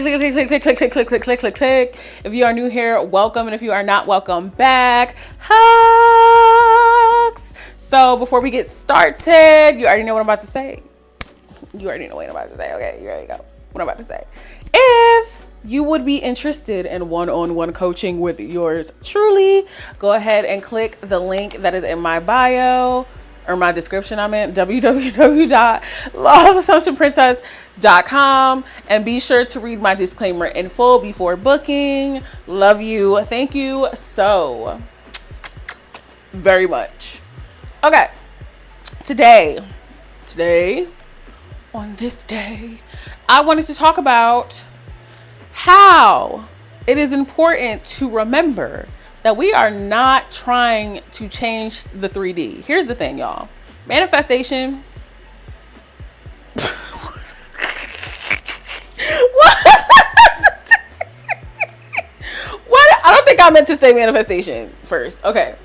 click. If you are new here, welcome. And if you are not, welcome back. Hugs. So before we get started, you already know what I'm about to say. Okay, you already know what I'm about to say. If you would be interested in one-on-one coaching with yours truly, go ahead and click the link that is in my bio, or my description, www.lawofasssumptionprincess.com, and be sure to read my disclaimer in full before booking. Love you. Thank you so very much. Okay, today, on this day, I wanted to talk about how it is important to remember that we are not trying to change the 3D. Here's the thing, y'all. Manifestation. What? I don't think I meant to say manifestation first. Okay.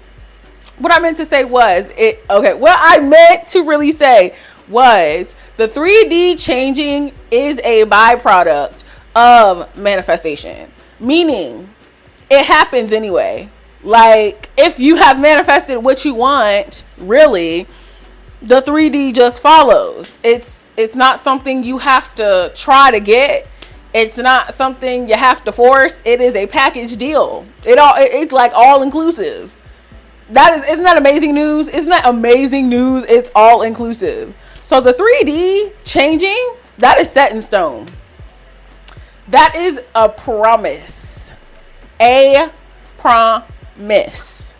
What I meant to say was what I meant to really say was the 3D changing is a byproduct of manifestation. Meaning, it happens anyway. Like, if you have manifested what you want, really, the 3D just follows. It's not something you have to try to get. It's not something you have to force. It is a package deal. It's like all inclusive. Isn't that amazing news? Isn't that amazing news? It's all inclusive. So the 3D changing, that is set in stone. That is a promise. A promise.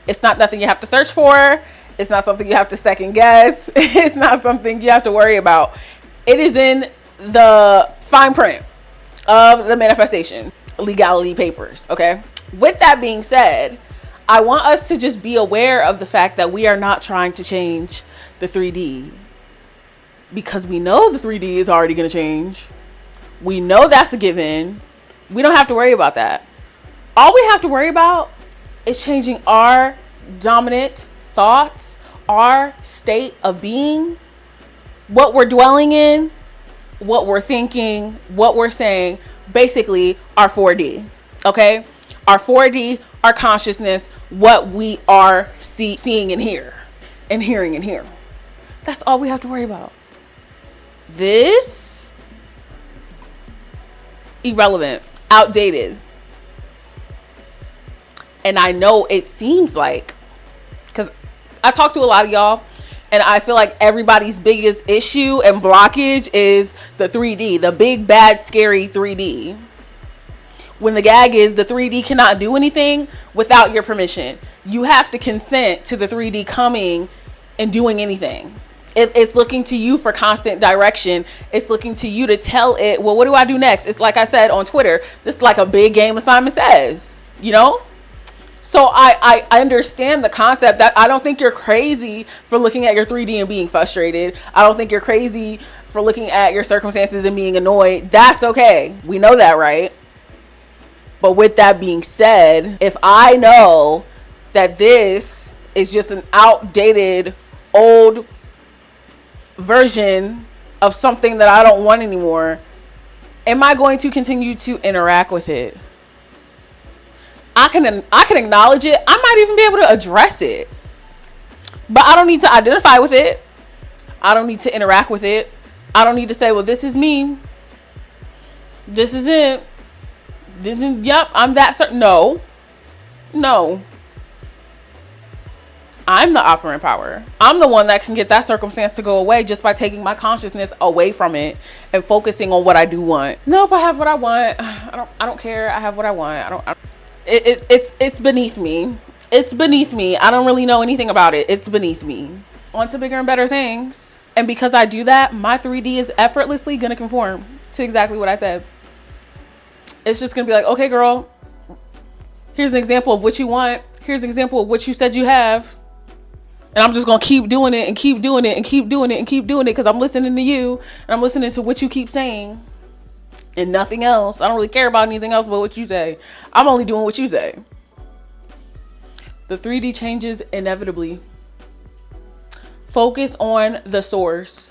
It's not nothing you have to search for. It's not something you have to second guess. It's not something you have to worry about. It is in the fine print of the manifestation legality papers. Okay. With that being said, I want us to just be aware of the fact that we are not trying to change the 3D, because we know the 3D is already going to change. We know that's a given. We don't have to worry about that. All we have to worry about is changing our dominant thoughts, our state of being, what we're dwelling in, what we're thinking, what we're saying, basically our 4D. Okay? Our 4D, our consciousness, what we are seeing and hearing and hearing. That's all we have to worry about. This, irrelevant, outdated. And I know it seems like, because I talk to a lot of y'all, and I feel like everybody's biggest issue and blockage is the 3D, the big, bad, scary 3D. When the gag is the 3D cannot do anything without your permission. You have to consent to the 3D coming and doing anything. It's looking to you for constant direction. It's looking to you to tell it, well, what do I do next? It's like I said on Twitter, this is like a big game of Simon Says, you know? So I understand the concept. That I don't think you're crazy for looking at your 3D and being frustrated. I don't think you're crazy for looking at your circumstances and being annoyed. That's okay. We know that, right? But with that being said, if I know that this is just an outdated, old version of something that I don't want anymore, am I going to continue to interact with it? I can acknowledge it. I might even be able to address it. But I don't need to identify with it. I don't need to interact with it. I don't need to say, well, this is me. This is it. Yep, I'm that certain. No. I'm the operant power. I'm the one that can get that circumstance to go away just by taking my consciousness away from it and focusing on what I do want. Nope, I have what I want. I don't care. I have what I want. It's beneath me. It's beneath me. I don't really know anything about it. It's beneath me. On to bigger and better things. And because I do that, my 3D is effortlessly going to conform to exactly what I said. It's just going to be like, okay, girl, here's an example of what you want. Here's an example of what you said you have. And I'm just going to keep doing it and keep doing it and keep doing it and keep doing it because I'm listening to you and I'm listening to what you keep saying and nothing else. I don't really care about anything else but what you say. I'm only doing what you say. The 3D changes inevitably. Focus on the source.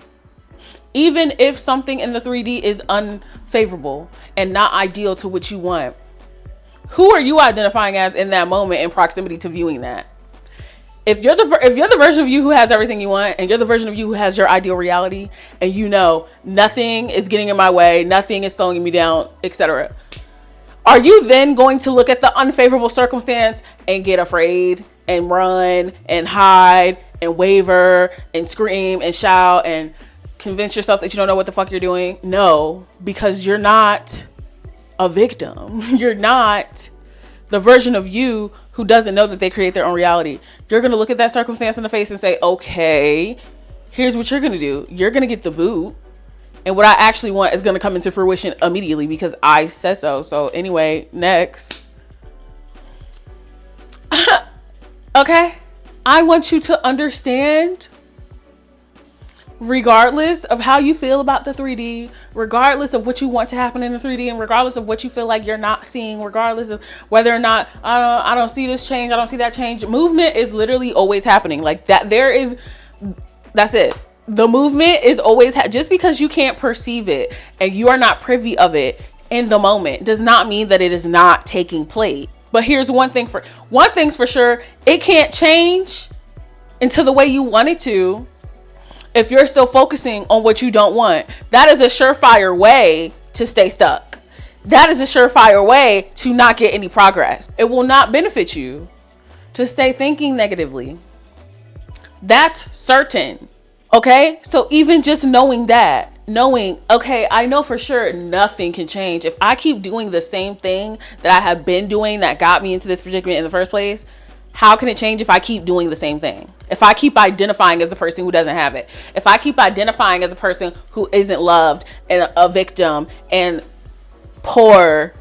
Even if something in the 3D is unfavorable and not ideal to what you want, who are you identifying as in that moment in proximity to viewing that? If you're the version of you who has everything you want, and you're the version of you who has your ideal reality, and you know nothing is getting in my way, nothing is slowing me down, etc., are you then going to look at the unfavorable circumstance and get afraid and run and hide and waver and scream and shout and convince yourself that you don't know what the fuck you're doing? No, because you're not a victim. You're not the version of you who doesn't know that they create their own reality. You're going to look at that circumstance in the face and say, okay, here's what you're going to do. You're going to get the boot. And what I actually want is going to come into fruition immediately because I said so. So anyway, next. Okay. I want you to understand, regardless of how you feel about the 3D, regardless of what you want to happen in the 3D, and regardless of what you feel like you're not seeing, regardless of whether or not I don't see this change, I don't see that change. Movement is literally always happening. Like that, that's it. The movement is always just because you can't perceive it and you are not privy of it in the moment does not mean that it is not taking place. But here's one thing's for sure, it can't change into the way you want it to if you're still focusing on what you don't want. That is a surefire way to stay stuck. That is a surefire way to not get any progress. It will not benefit you to stay thinking negatively. That's certain. Okay, so even just knowing, okay, I know for sure nothing can change. If I keep doing the same thing that I have been doing that got me into this predicament in the first place, how can it change if I keep doing the same thing? If I keep identifying as the person who doesn't have it, if I keep identifying as a person who isn't loved and a victim and poor,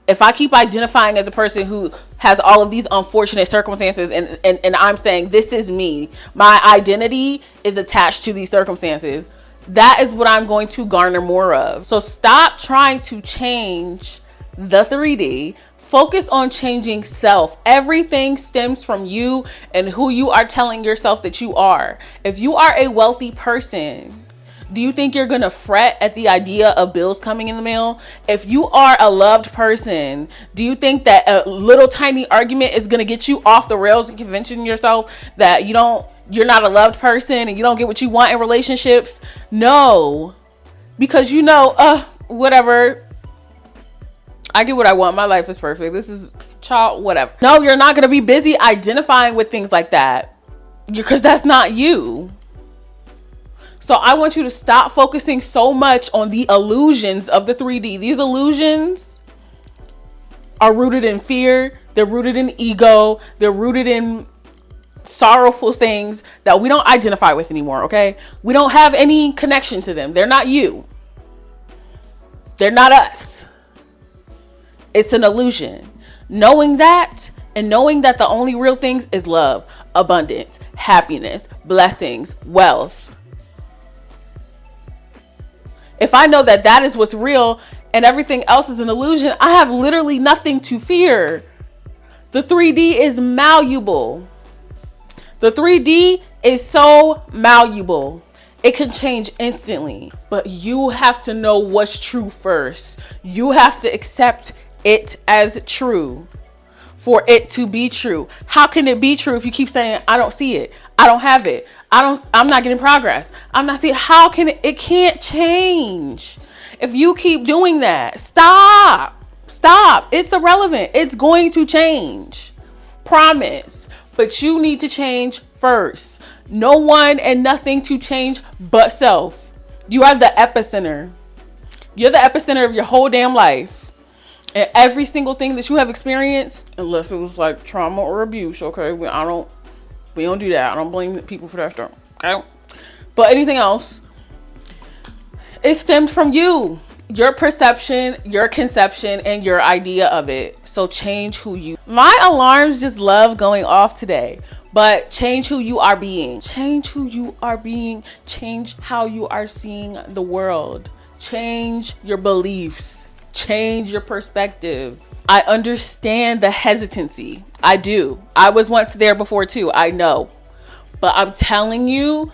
if I keep identifying as a person who has all of these unfortunate circumstances and I'm saying this is me, my identity is attached to these circumstances, that is what I'm going to garner more of. So stop trying to change the 3D. Focus on changing self. Everything stems from you and who you are telling yourself that you are. If you are a wealthy person, do you think you're going to fret at the idea of bills coming in the mail? If you are a loved person, do you think that a little tiny argument is going to get you off the rails and convincing yourself that you're not a loved person and you don't get what you want in relationships? No, because whatever. I get what I want. My life is perfect. This is whatever. No, you're not going to be busy identifying with things like that because that's not you. So I want you to stop focusing so much on the illusions of the 3D. These illusions are rooted in fear. They're rooted in ego. They're rooted in sorrowful things that we don't identify with anymore, okay? We don't have any connection to them. They're not you. They're not us. It's an illusion. Knowing that, and knowing that the only real things is love, abundance, happiness, blessings, wealth. If I know that that is what's real and everything else is an illusion, I have literally nothing to fear. The 3D is malleable. The 3D is so malleable. It can change instantly, but you have to know what's true first. You have to accept it as true for it to be true. How can it be true if you keep saying, I don't see it, I don't have it, I'm not getting progress, I'm not seeing? How can it can't change if you keep doing that. Stop. It's irrelevant. It's going to change, promise, but you need to change first. No one and nothing to change but self. You are the epicenter. You're the epicenter of your whole damn life. And every single thing that you have experienced, unless it was like trauma or abuse, okay, we don't do that. I don't blame people for that stuff, okay? But anything else, it stemmed from you, your perception, your conception, and your idea of it. So change who you. My alarms just love going off today. But change who you are being. Change who you are being. Change how you are seeing the world. Change your beliefs. Change your perspective. I understand the hesitancy. I do. I was once there before too. I know. But I'm telling you,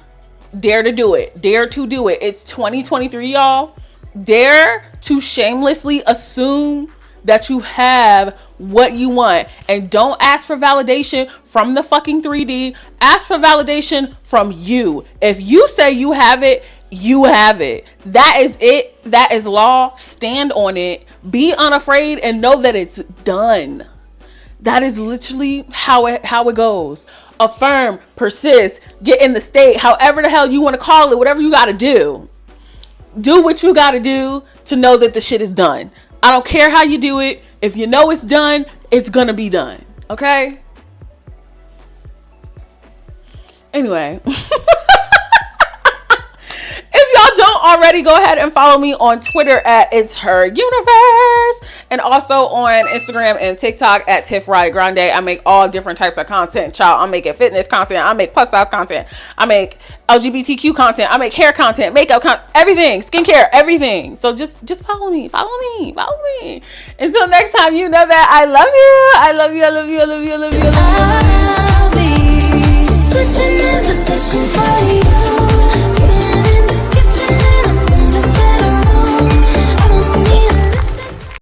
Dare to do it. Dare to do it. It's 2023, y'all. Dare to shamelessly assume that you have what you want. And don't ask for validation from the fucking 3D. Ask for validation from you. If you say you have it, you have it. That is it. That is law. Stand on it. Be unafraid and know that it's done. That is literally how it goes. Affirm, persist, get in the state, however the hell you want to call it, whatever you got to do. Do what you got to do to know that the shit is done. I don't care how you do it. If you know it's done, it's going to be done. Okay? Anyway. If y'all don't already, go ahead and follow me on Twitter at It's Her Universe, and also on Instagram and TikTok at TiffriahGrande. I make all different types of content, child. I'm making fitness content. I make plus size content. I make LGBTQ content. I make hair content, makeup content, everything, skincare, everything. So just follow me. Until next time, you know that I love you. I love you. I love you. I love you. I love you. I love you.